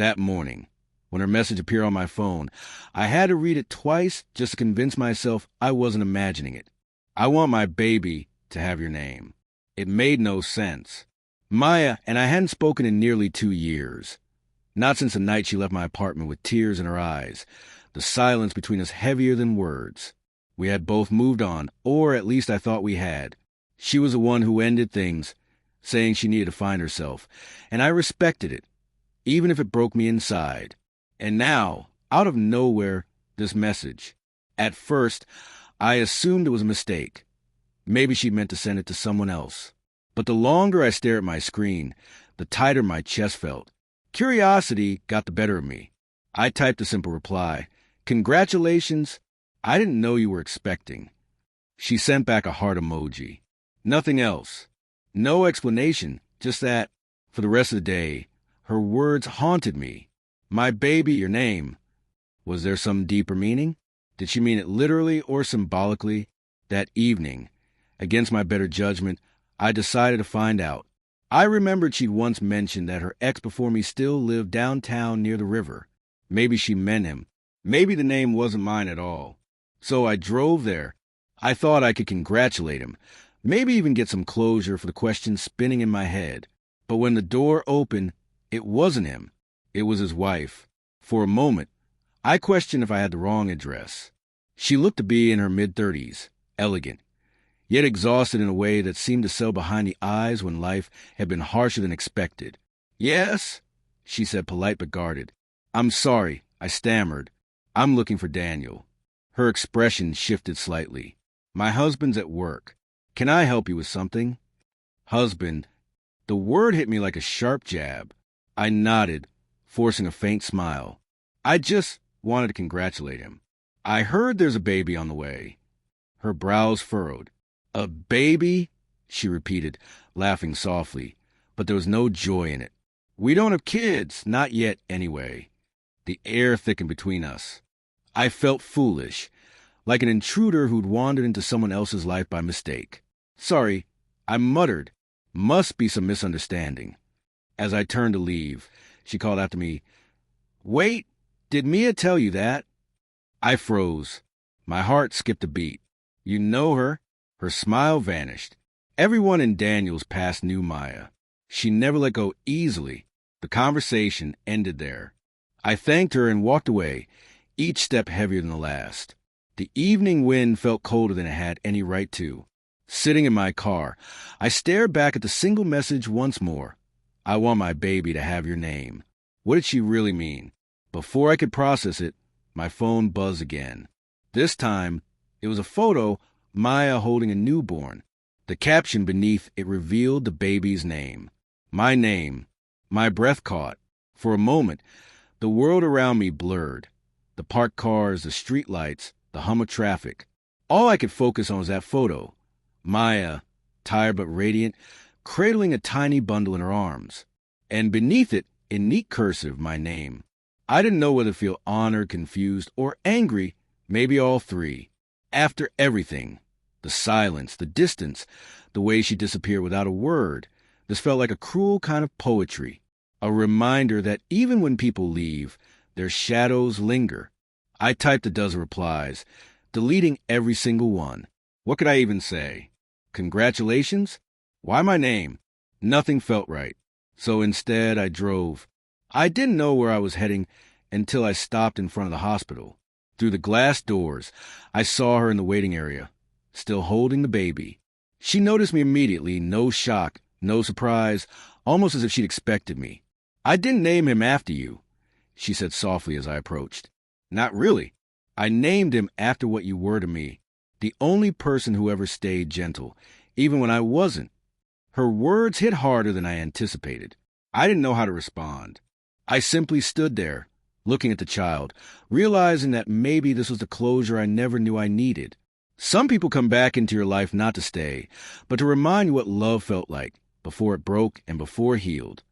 That morning, when her message appeared on my phone, I had to read it twice just to convince myself I wasn't imagining it. I want my baby to have your name. It made no sense. Maya and I hadn't spoken in nearly 2 years. Not since the night she left my apartment with tears in her eyes, the silence between us heavier than words. We had both moved on, or at least I thought we had. She was the one who ended things, saying she needed to find herself, and I respected it, even if it broke me inside. And now, out of nowhere, this message. At first, I assumed it was a mistake. Maybe she meant to send it to someone else. But the longer I stared at my screen, the tighter my chest felt. Curiosity got the better of me. I typed a simple reply. "Congratulations. I didn't know you were expecting." She sent back a heart emoji. Nothing else. No explanation, just that, for the rest of the day, her words haunted me. My baby, your name. Was there some deeper meaning? Did she mean it literally or symbolically? That evening, against my better judgment, I decided to find out. I remembered she'd once mentioned that her ex before me still lived downtown near the river. Maybe she meant him. Maybe the name wasn't mine at all. So I drove there. I thought I could congratulate him, maybe even get some closure for the questions spinning in my head. But when the door opened, it wasn't him. It was his wife. For a moment, I questioned if I had the wrong address. She looked to be in her mid-30s, elegant, yet exhausted in a way that seemed to sell behind the eyes when life had been harsher than expected. "Yes," she said, polite but guarded. "I'm sorry," I stammered. "I'm looking for Daniel." Her expression shifted slightly. "My husband's at work. Can I help you with something?" Husband. The word hit me like a sharp jab. I nodded, forcing a faint smile. I just wanted to congratulate him. "I heard there's a baby on the way." Her brows furrowed. "A baby?" she repeated, laughing softly, but there was no joy in it. "We don't have kids, not yet anyway." The air thickened between us. I felt foolish, like an intruder who'd wandered into someone else's life by mistake. "Sorry," I muttered. "Must be some misunderstanding." As I turned to leave, she called after me, "Wait, did Mia tell you that?" I froze. My heart skipped a beat. "You know her?" Her smile vanished. Everyone in Daniel's past knew Maya. She never let go easily. The conversation ended there. I thanked her and walked away, each step heavier than the last. The evening wind felt colder than it had any right to. Sitting in my car, I stared back at the single message once more. "I want my baby to have your name." What did she really mean? Before I could process it, my phone buzzed again. This time, it was a photo, Maya holding a newborn. The caption beneath it revealed the baby's name. My name. My breath caught. For a moment, the world around me blurred. The parked cars, the street lights, the hum of traffic. All I could focus on was that photo. Maya, tired but radiant, cradling a tiny bundle in her arms. And beneath it, in neat cursive, my name. I didn't know whether to feel honored, confused, or angry, maybe all three. After everything, the silence, the distance, the way she disappeared without a word, this felt like a cruel kind of poetry. A reminder that even when people leave, their shadows linger. I typed a dozen replies, deleting every single one. What could I even say? Congratulations? Why my name? Nothing felt right. So instead, I drove. I didn't know where I was heading until I stopped in front of the hospital. Through the glass doors, I saw her in the waiting area, still holding the baby. She noticed me immediately, no shock, no surprise, almost as if she'd expected me. "I didn't name him after you," she said softly as I approached. "Not really. I named him after what you were to me, the only person who ever stayed gentle, even when I wasn't." Her words hit harder than I anticipated. I didn't know how to respond. I simply stood there, looking at the child, realizing that maybe this was the closure I never knew I needed. Some people come back into your life not to stay, but to remind you what love felt like, before it broke and before it healed.